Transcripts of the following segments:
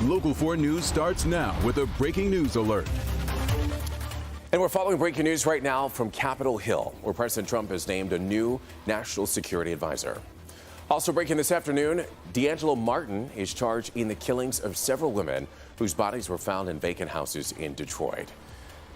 Local 4 News starts now with a breaking news alert. And we're following breaking news right now from Capitol Hill, where President Trump has named a new national security advisor. Also breaking this afternoon, D'Angelo Martin is charged in the killings of several women whose bodies were found in vacant houses in Detroit.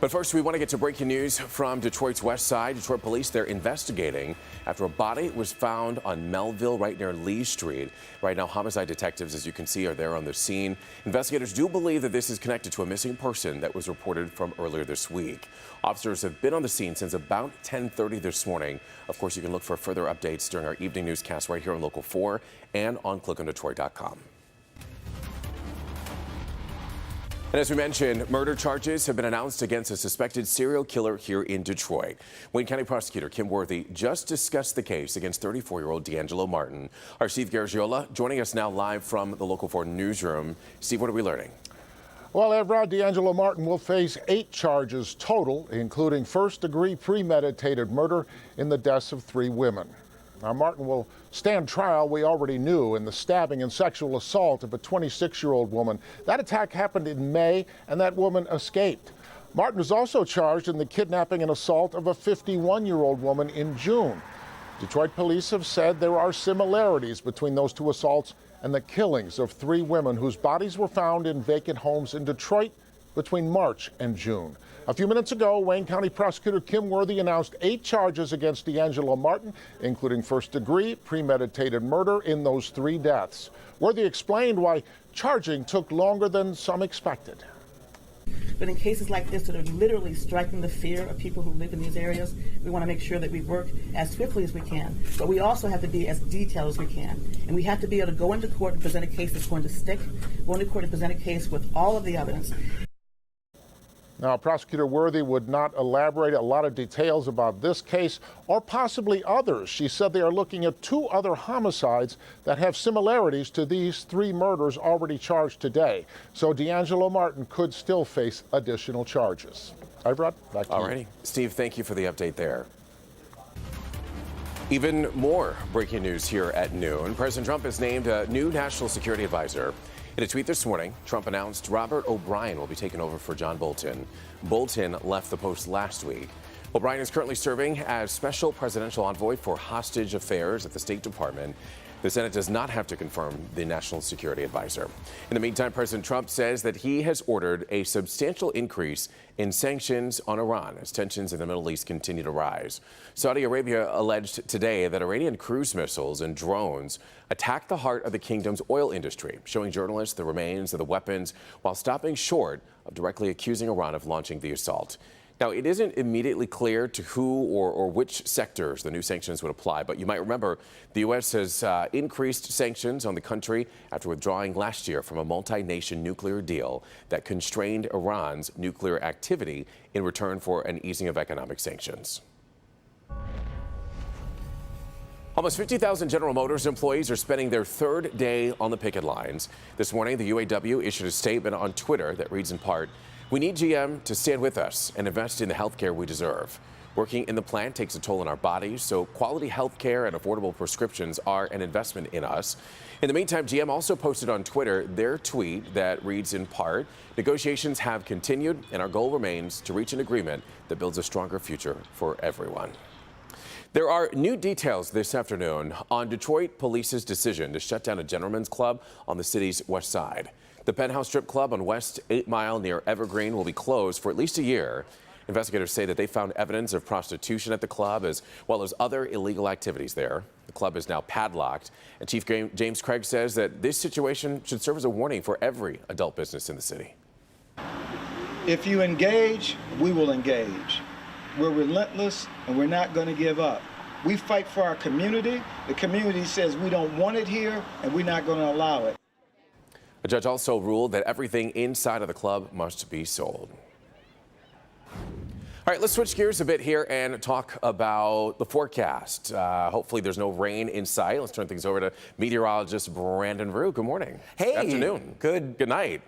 But first, we want to get to breaking news from Detroit's west side. Detroit police, they're investigating after a body was found on Melville right near Lee Street. Right now, homicide detectives, as you can see, are there on the scene. Investigators do believe that this is connected to a missing person that was reported from earlier this week. Officers have been on the scene since about 10:30 this morning. Of course, you can look for further updates during our evening newscast right here on Local 4 and on clickondetroit.com. And as we mentioned, murder charges have been announced against a suspected serial killer here in Detroit. Wayne County Prosecutor Kim Worthy just discussed the case against 34-year-old D'Angelo Martin. Our Steve Garagiola joining us now live from the Local 4 newsroom. Steve, what are we learning? Well, Evrod, D'Angelo Martin will face 8 charges total, including first-degree premeditated murder in the deaths of 3 women. Now, Martin will stand trial, we already knew, in the stabbing and sexual assault of a 26-year-old woman. That attack happened in May, and that woman escaped. Martin is also charged in the kidnapping and assault of a 51-year-old woman in June. Detroit police have said there are similarities between those 2 assaults and the killings of 3 women whose bodies were found in vacant homes in Detroit between March and June. A few minutes ago, Wayne County Prosecutor Kim Worthy announced 8 charges against D'Angelo Martin, including first-degree premeditated murder in those 3 deaths. Worthy explained why charging took longer than some expected. But in cases like this that are literally striking the fear of people who live in these areas, we want to make sure that we work as swiftly as we can. But we also have to be as detailed as we can. And we have to be able to go into court and present a case that's going to stick, go into court and present a case with all of the evidence. Now, Prosecutor Worthy would not elaborate a lot of details about this case or possibly others. She said they are looking at 2 other homicides that have similarities to these 3 murders already charged today. So D'Angelo Martin could still face additional charges. Evrod, back to you. All righty. Steve, thank you for the update there. Even more breaking news here at noon. President Trump has named a new national security advisor. In a tweet this morning, Trump announced Robert O'Brien will be taking over for John Bolton. Bolton left the post last week. O'Brien is currently serving as special presidential envoy for hostage affairs at the State Department. The Senate does not have to confirm the national security advisor. In the meantime, President Trump says that he has ordered a substantial increase in sanctions on Iran as tensions in the Middle East continue to rise. Saudi Arabia alleged today that Iranian cruise missiles and drones attacked the heart of the kingdom's oil industry, showing journalists the remains of the weapons while stopping short of directly accusing Iran of launching the assault. Now, it isn't immediately clear to who or which sectors the new sanctions would apply, but you might remember the U.S. has increased sanctions on the country after withdrawing last year from a multi-nation nuclear deal that constrained Iran's nuclear activity in return for an easing of economic sanctions. Almost 50,000 General Motors employees are spending their 3rd day on the picket lines. This morning, the UAW issued a statement on Twitter that reads in part, "We need GM to stand with us and invest in the health care we deserve. Working in the plant takes a toll on our bodies, so quality health care and affordable prescriptions are an investment in us." In the meantime, GM also posted on Twitter their tweet that reads in part, "Negotiations have continued, and our goal remains to reach an agreement that builds a stronger future for everyone." There are new details this afternoon on Detroit Police's decision to shut down a gentleman's club on the city's west side. The Penthouse Strip Club on West 8 Mile near Evergreen will be closed for at least a year. Investigators say that they found evidence of prostitution at the club as well as other illegal activities there. The club is now padlocked, and Chief James Craig says that this situation should serve as a warning for every adult business in the city. If you engage, we will engage. We're relentless, and we're not going to give up. We fight for our community. The community says we don't want it here, and we're not going to allow it. A judge also ruled that everything inside of the club must be sold. All right, let's switch gears a bit here and talk about the forecast. Hopefully there's no rain in sight. Let's turn things over to meteorologist Brandon Rue. Good morning. Hey. Afternoon. Good night.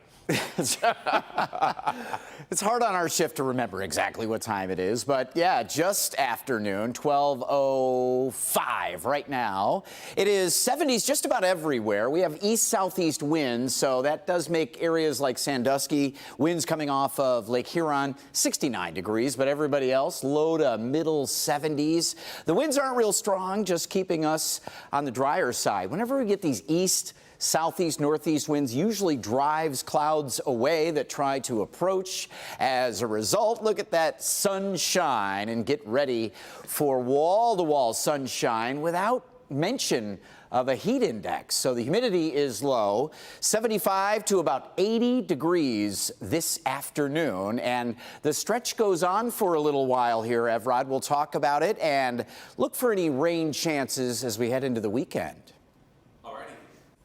It's hard on our shift to remember exactly what time it is, but yeah, just afternoon, 12:05 right now. It is 70s just about everywhere. We have east-southeast winds, so that does make areas like Sandusky, winds coming off of Lake Huron, 69 degrees, but everybody else, low to middle 70s. The winds aren't real strong, just keeping us on the drier side. Whenever we get these east, southeast, northeast winds usually drives clouds away that try to approach. As a result, look at that sunshine and get ready for wall-to-wall sunshine without mention of a heat index. So the humidity is low, 75 to about 80 degrees this afternoon. And the stretch goes on for a little while here, Evrod. We'll talk about it and look for any rain chances as we head into the weekend.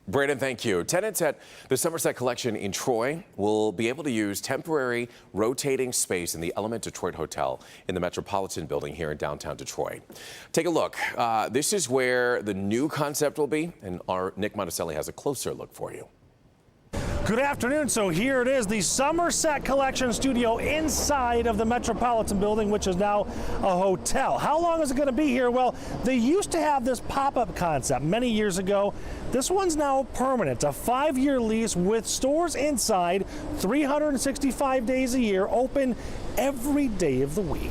Brandon, thank you. Tenants at the Somerset Collection in Troy will be able to use temporary rotating space in the Element Detroit Hotel in the Metropolitan Building here in downtown Detroit. Take a look. This is where the new concept will be, and our Nick Monticelli has a closer look for you. Good afternoon. So here it is, the Somerset Collection studio inside of the Metropolitan Building, which is now a hotel. How long is it going to be here? Well, they used to have this pop-up concept many years ago. This one's now permanent, a 5-year lease with stores inside, 365 days a year, open every day of the week.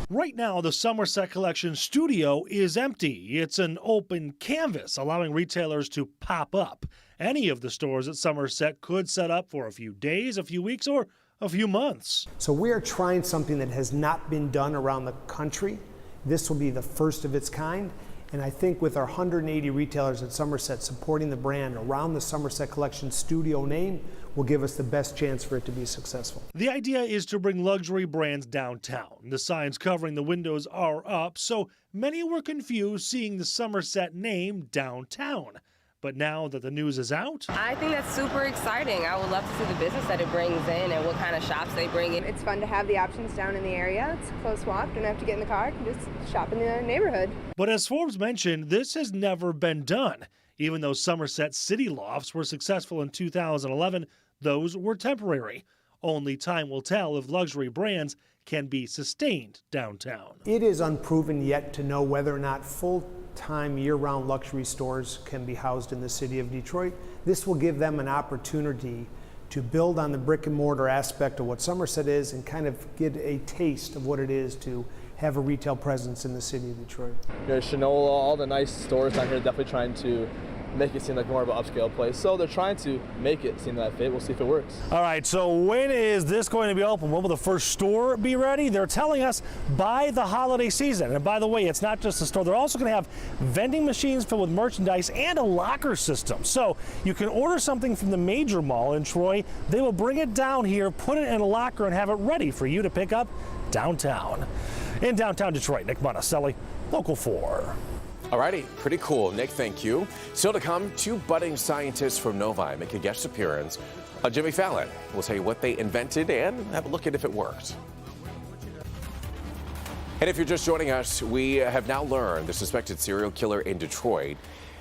Right now, the Somerset Collection studio is empty. It's an open canvas, allowing retailers to pop up. Any of the stores at Somerset could set up for a few days, a few weeks, or a few months. So we are trying something that has not been done around the country. This will be the first of its kind. And I think with our 180 retailers at Somerset supporting the brand around the Somerset Collection studio name will give us the best chance for it to be successful. The idea is to bring luxury brands downtown. The signs covering the windows are up, so many were confused seeing the Somerset name downtown. But now that the news is out, I think that's super exciting. I would love to see the business that it brings in and what kind of shops they bring in. It's fun to have the options down in the area. It's a close walk. Don't have to get in the car. Can just shop in the neighborhood. But as Forbes mentioned, this has never been done. Even though Somerset City Lofts were successful in 2011, those were temporary. Only time will tell if luxury brands can be sustained downtown. It is unproven yet to know whether or not full-time year-round luxury stores can be housed in the city of Detroit. This will give them an opportunity to build on the brick and mortar aspect of what Somerset is and kind of get a taste of what it is to have a retail presence in the city of Detroit. Shinola, all the nice stores down here are definitely trying to make it seem like more of an upscale place. So they're trying to make it seem that fit. We'll see if it works. All right, so when is this going to be open? When will the first store be ready? They're telling us by the holiday season. And by the way, it's not just a store. They're also going to have vending machines filled with merchandise and a locker system. So you can order something from the major mall in Troy. They will bring it down here, put it in a locker, and have it ready for you to pick up downtown. In downtown Detroit, Nick Monticelli, Local 4. Alrighty, pretty cool. Nick, thank you. Still to come, 2 budding scientists from Novi make a guest appearance on Jimmy Fallon. We'll tell you what they invented and have a look at if it worked. And if you're just joining us, we have now learned the suspected serial killer in Detroit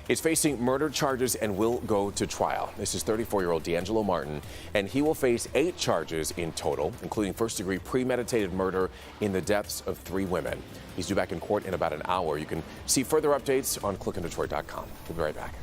is facing murder charges and will go to trial. This is 34-year-old D'Angelo Martin, and he will face 8 charges in total, including first-degree premeditated murder in the deaths of 3 women. He's due back in court in about an hour. You can see further updates on clickindetroit.com. We'll be right back.